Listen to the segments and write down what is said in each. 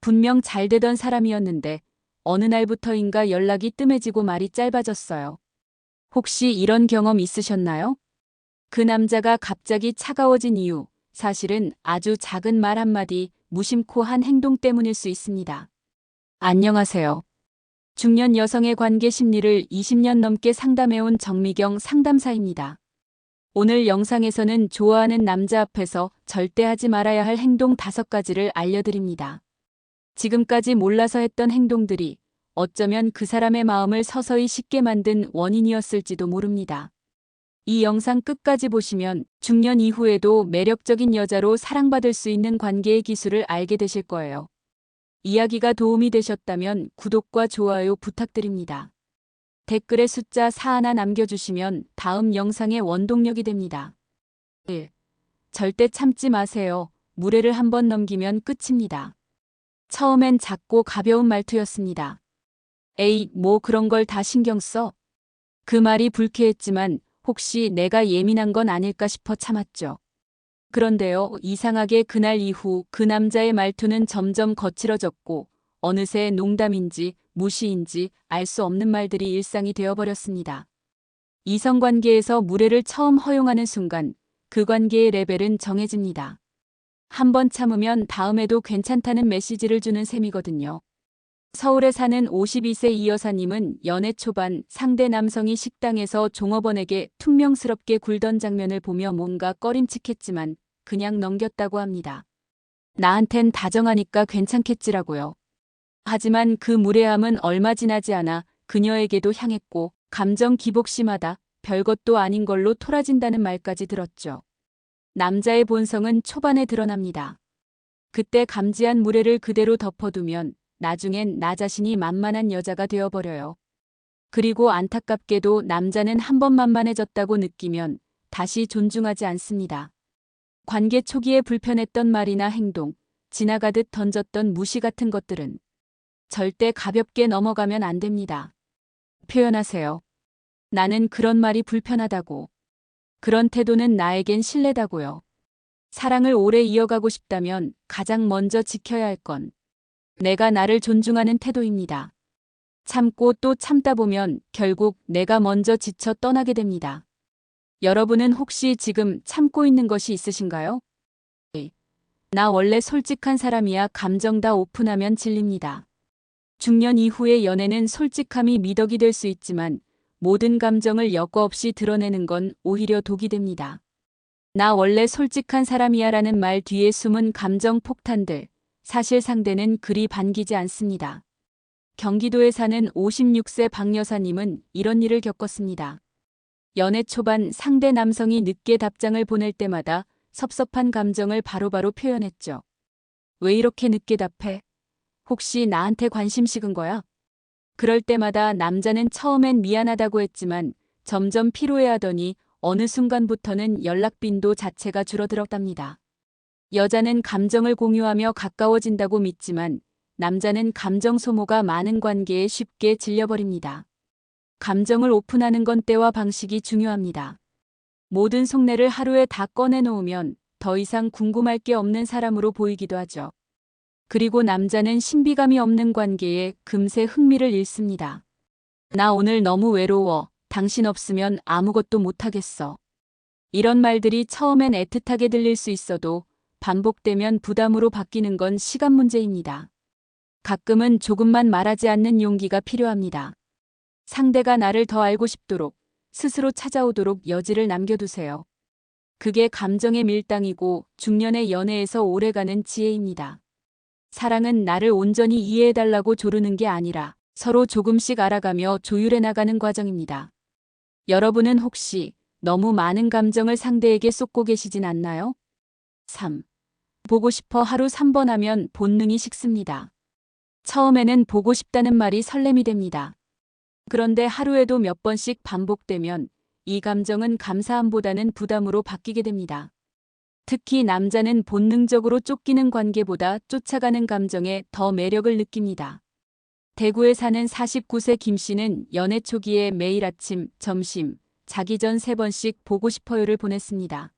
분명 잘 되던 사람이었는데 어느 날부터인가 연락이 뜸해지고 말이 짧아졌어요. 혹시 이런 경험 있으셨나요? 그 남자가 갑자기 차가워진 이유, 사실은 아주 작은 말 한마디, 무심코 한 행동 때문일 수 있습니다. 안녕하세요. 중년 여성의 관계 심리를 20년 넘게 상담해온 정미경 상담사입니다. 오늘 영상에서는 좋아하는 남자 앞에서 절대 하지 말아야 할 행동 5가지를 알려드립니다. 지금까지 몰라서 했던 행동들이 어쩌면 그 사람의 마음을 서서히 식게 만든 원인이었을지도 모릅니다. 이 영상 끝까지 보시면 중년 이후에도 매력적인 여자로 사랑받을 수 있는 관계의 기술을 알게 되실 거예요. 이야기가 도움이 되셨다면 구독과 좋아요 부탁드립니다. 댓글에 숫자 4 하나 남겨주시면 다음 영상의 원동력이 됩니다. 1. 절대 참지 마세요. 무례를 한번 넘기면 끝입니다. 처음엔 작고 가벼운 말투였습니다. 에이, 뭐 그런 걸 다 신경 써? 그 말이 불쾌했지만 혹시 내가 예민한 건 아닐까 싶어 참았죠. 그런데요, 이상하게 그날 이후 그 남자의 말투는 점점 거칠어졌고 어느새 농담인지 무시인지 알 수 없는 말들이 일상이 되어버렸습니다. 이성관계에서 무례를 처음 허용하는 순간 그 관계의 레벨은 정해집니다. 한번 참으면 다음에도 괜찮다는 메시지를 주는 셈이거든요. 서울에 사는 52세 이 여사님은 연애 초반 상대 남성이 식당에서 종업원에게 퉁명스럽게 굴던 장면을 보며 뭔가 꺼림칙했지만 그냥 넘겼다고 합니다. 나한텐 다정하니까 괜찮겠지라고요. 하지만 그 무례함은 얼마 지나지 않아 그녀에게도 향했고 감정 기복 심하다, 별것도 아닌 걸로 토라진다는 말까지 들었죠. 남자의 본성은 초반에 드러납니다. 그때 감지한 무례를 그대로 덮어두면 나중엔 나 자신이 만만한 여자가 되어버려요. 그리고 안타깝게도 남자는 한 번 만만해졌다고 느끼면 다시 존중하지 않습니다. 관계 초기에 불편했던 말이나 행동, 지나가듯 던졌던 무시 같은 것들은 절대 가볍게 넘어가면 안 됩니다. 표현하세요. 나는 그런 말이 불편하다고. 그런 태도는 나에겐 실례다고요. 사랑을 오래 이어가고 싶다면 가장 먼저 지켜야 할 건 내가 나를 존중하는 태도입니다. 참고 또 참다 보면 결국 내가 먼저 지쳐 떠나게 됩니다. 여러분은 혹시 지금 참고 있는 것이 있으신가요? 나 원래 솔직한 사람이야. 감정 다 오픈하면 질립니다. 중년 이후의 연애는 솔직함이 미덕이 될 수 있지만 모든 감정을 여과 없이 드러내는 건 오히려 독이 됩니다. 나 원래 솔직한 사람이야 라는 말 뒤에 숨은 감정 폭탄들, 사실 상대는 그리 반기지 않습니다. 경기도에 사는 56세 박 여사님은 이런 일을 겪었습니다. 연애 초반 상대 남성이 늦게 답장을 보낼 때마다 섭섭한 감정을 바로바로 표현했죠. 왜 이렇게 늦게 답해? 혹시 나한테 관심 식은 거야? 그럴 때마다 남자는 처음엔 미안하다고 했지만 점점 피로해하더니 어느 순간부터는 연락 빈도 자체가 줄어들었답니다. 여자는 감정을 공유하며 가까워진다고 믿지만 남자는 감정 소모가 많은 관계에 쉽게 질려버립니다. 감정을 오픈하는 건 때와 방식이 중요합니다. 모든 속내를 하루에 다 꺼내놓으면 더 이상 궁금할 게 없는 사람으로 보이기도 하죠. 그리고 남자는 신비감이 없는 관계에 금세 흥미를 잃습니다. 나 오늘 너무 외로워. 당신 없으면 아무것도 못하겠어. 이런 말들이 처음엔 애틋하게 들릴 수 있어도 반복되면 부담으로 바뀌는 건 시간 문제입니다. 가끔은 조금만 말하지 않는 용기가 필요합니다. 상대가 나를 더 알고 싶도록, 스스로 찾아오도록 여지를 남겨두세요. 그게 감정의 밀당이고 중년의 연애에서 오래가는 지혜입니다. 사랑은 나를 온전히 이해해달라고 조르는 게 아니라 서로 조금씩 알아가며 조율해 나가는 과정입니다. 여러분은 혹시 너무 많은 감정을 상대에게 쏟고 계시진 않나요? 3. 보고 싶어 하루 3번 하면 본능이 식습니다. 처음에는 보고 싶다는 말이 설렘이 됩니다. 그런데 하루에도 몇 번씩 반복되면 이 감정은 감사함보다는 부담으로 바뀌게 됩니다. 특히 남자는 본능적으로 쫓기는 관계보다 쫓아가는 감정에 더 매력을 느낍니다. 대구에 사는 49세 김 씨는 연애 초기에 매일 아침, 점심, 자기 전 3번씩 보고 싶어요를 보냈습니다.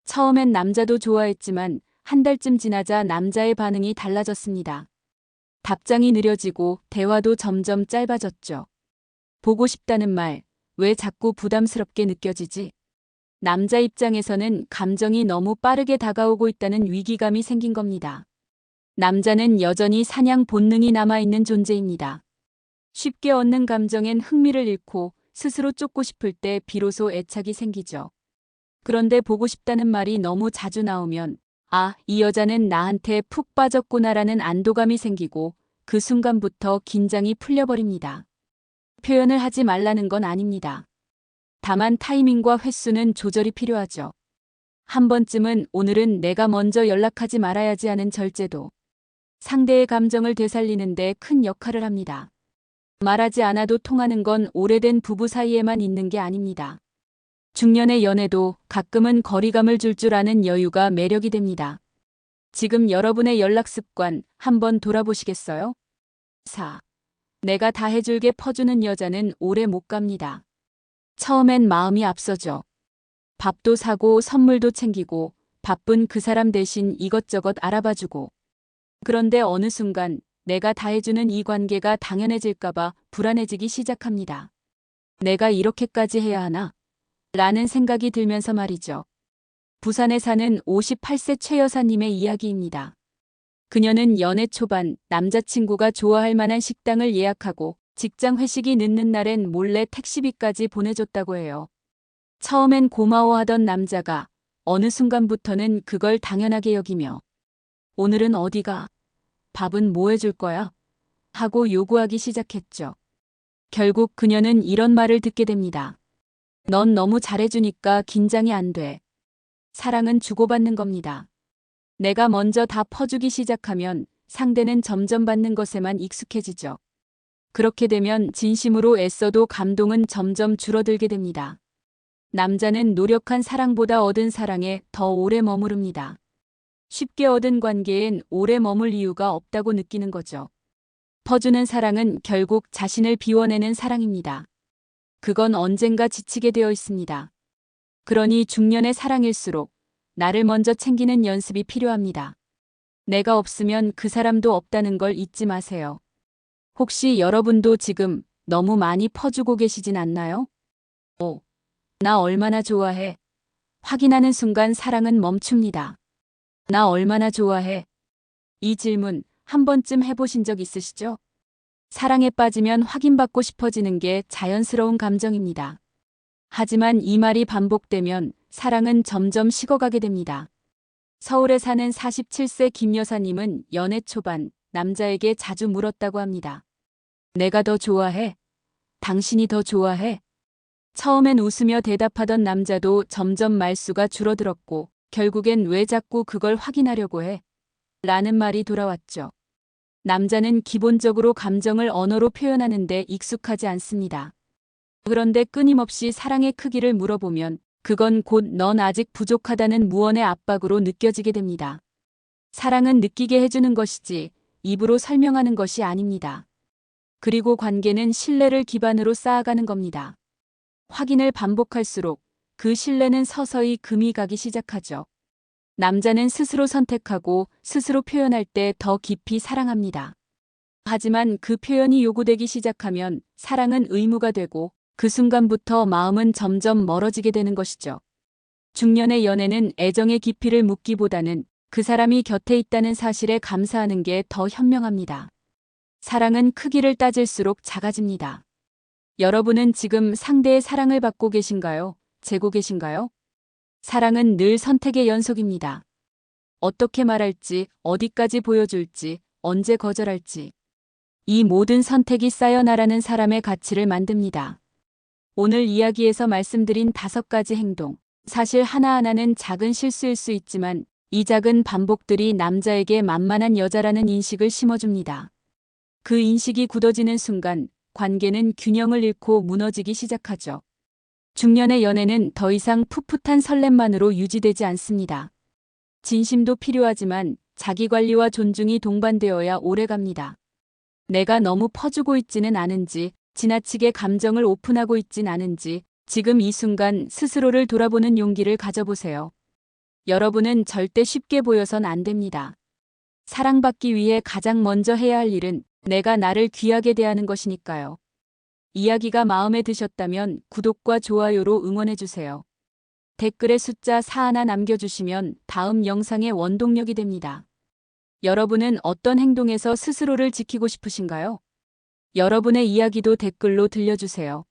처음엔 남자도 좋아했지만 한 달쯤 지나자 남자의 반응이 달라졌습니다. 답장이 느려지고 대화도 점점 짧아졌죠. 보고 싶다는 말, 왜 자꾸 부담스럽게 느껴지지? 남자 입장에서는 감정이 너무 빠르게 다가오고 있다는 위기감이 생긴 겁니다. 남자는 여전히 사냥 본능이 남아있는 존재입니다. 쉽게 얻는 감정엔 흥미를 잃고 스스로 쫓고 싶을 때 비로소 애착이 생기죠. 그런데 보고 싶다는 말이 너무 자주 나오면 아, 이 여자는 나한테 푹 빠졌구나라는 안도감이 생기고 그 순간부터 긴장이 풀려버립니다. 표현을 하지 말라는 건 아닙니다. 다만 타이밍과 횟수는 조절이 필요하죠. 한 번쯤은 오늘은 내가 먼저 연락하지 말아야지 하는 절제도 상대의 감정을 되살리는데 큰 역할을 합니다. 말하지 않아도 통하는 건 오래된 부부 사이에만 있는 게 아닙니다. 중년의 연애도 가끔은 거리감을 줄 아는 여유가 매력이 됩니다. 지금 여러분의 연락 습관 한번 돌아보시겠어요? 4. 내가 다 해줄게 퍼주는 여자는 오래 못 갑니다. 처음엔 마음이 앞서죠. 밥도 사고 선물도 챙기고 바쁜 그 사람 대신 이것저것 알아봐주고. 그런데 어느 순간 내가 다 해주는 이 관계가 당연해질까봐 불안해지기 시작합니다. 내가 이렇게까지 해야 하나? 라는 생각이 들면서 말이죠. 부산에 사는 58세 최 여사님의 이야기입니다. 그녀는 연애 초반 남자친구가 좋아할 만한 식당을 예약하고 직장 회식이 늦는 날엔 몰래 택시비까지 보내줬다고 해요. 처음엔 고마워하던 남자가 어느 순간부터는 그걸 당연하게 여기며 오늘은 어디가? 밥은 뭐 해줄 거야? 하고 요구하기 시작했죠. 결국 그녀는 이런 말을 듣게 됩니다. 넌 너무 잘해주니까 긴장이 안 돼. 사랑은 주고받는 겁니다. 내가 먼저 다 퍼주기 시작하면 상대는 점점 받는 것에만 익숙해지죠. 그렇게 되면 진심으로 애써도 감동은 점점 줄어들게 됩니다. 남자는 노력한 사랑보다 얻은 사랑에 더 오래 머무릅니다. 쉽게 얻은 관계엔 오래 머물 이유가 없다고 느끼는 거죠. 퍼주는 사랑은 결국 자신을 비워내는 사랑입니다. 그건 언젠가 지치게 되어 있습니다. 그러니 중년의 사랑일수록 나를 먼저 챙기는 연습이 필요합니다. 내가 없으면 그 사람도 없다는 걸 잊지 마세요. 혹시 여러분도 지금 너무 많이 퍼주고 계시진 않나요? 나 얼마나 좋아해? 확인하는 순간 사랑은 멈춥니다. 나 얼마나 좋아해? 이 질문 한 번쯤 해보신 적 있으시죠? 사랑에 빠지면 확인받고 싶어지는 게 자연스러운 감정입니다. 하지만 이 말이 반복되면 사랑은 점점 식어가게 됩니다. 서울에 사는 47세 김 여사님은 연애 초반 남자에게 자주 물었다고 합니다. 내가 더 좋아해? 당신이 더 좋아해? 처음엔 웃으며 대답하던 남자도 점점 말수가 줄어들었고 결국엔 왜 자꾸 그걸 확인하려고 해? 라는 말이 돌아왔죠. 남자는 기본적으로 감정을 언어로 표현하는데 익숙하지 않습니다. 그런데 끊임없이 사랑의 크기를 물어보면 그건 곧 넌 아직 부족하다는 무언의 압박으로 느껴지게 됩니다. 사랑은 느끼게 해주는 것이지 입으로 설명하는 것이 아닙니다. 그리고 관계는 신뢰를 기반으로 쌓아가는 겁니다. 확인을 반복할수록 그 신뢰는 서서히 금이 가기 시작하죠. 남자는 스스로 선택하고 스스로 표현할 때 더 깊이 사랑합니다. 하지만 그 표현이 요구되기 시작하면 사랑은 의무가 되고 그 순간부터 마음은 점점 멀어지게 되는 것이죠. 중년의 연애는 애정의 깊이를 묻기보다는 그 사람이 곁에 있다는 사실에 감사하는 게 더 현명합니다. 사랑은 크기를 따질수록 작아집니다. 여러분은 지금 상대의 사랑을 받고 계신가요? 재고 계신가요? 사랑은 늘 선택의 연속입니다. 어떻게 말할지, 어디까지 보여줄지, 언제 거절할지. 이 모든 선택이 쌓여 나라는 사람의 가치를 만듭니다. 오늘 이야기에서 말씀드린 5가지 행동. 사실 하나하나는 작은 실수일 수 있지만 이 작은 반복들이 남자에게 만만한 여자라는 인식을 심어줍니다. 그 인식이 굳어지는 순간 관계는 균형을 잃고 무너지기 시작하죠. 중년의 연애는 더 이상 풋풋한 설렘만으로 유지되지 않습니다. 진심도 필요하지만 자기관리와 존중이 동반되어야 오래갑니다. 내가 너무 퍼주고 있지는 않은지, 지나치게 감정을 오픈하고 있진 않은지, 지금 이 순간 스스로를 돌아보는 용기를 가져보세요. 여러분은 절대 쉽게 보여선 안 됩니다. 사랑받기 위해 가장 먼저 해야 할 일은 내가 나를 귀하게 대하는 것이니까요. 이야기가 마음에 드셨다면 구독과 좋아요로 응원해주세요. 댓글에 숫자 4 하나 남겨주시면 다음 영상의 원동력이 됩니다. 여러분은 어떤 행동에서 스스로를 지키고 싶으신가요? 여러분의 이야기도 댓글로 들려주세요.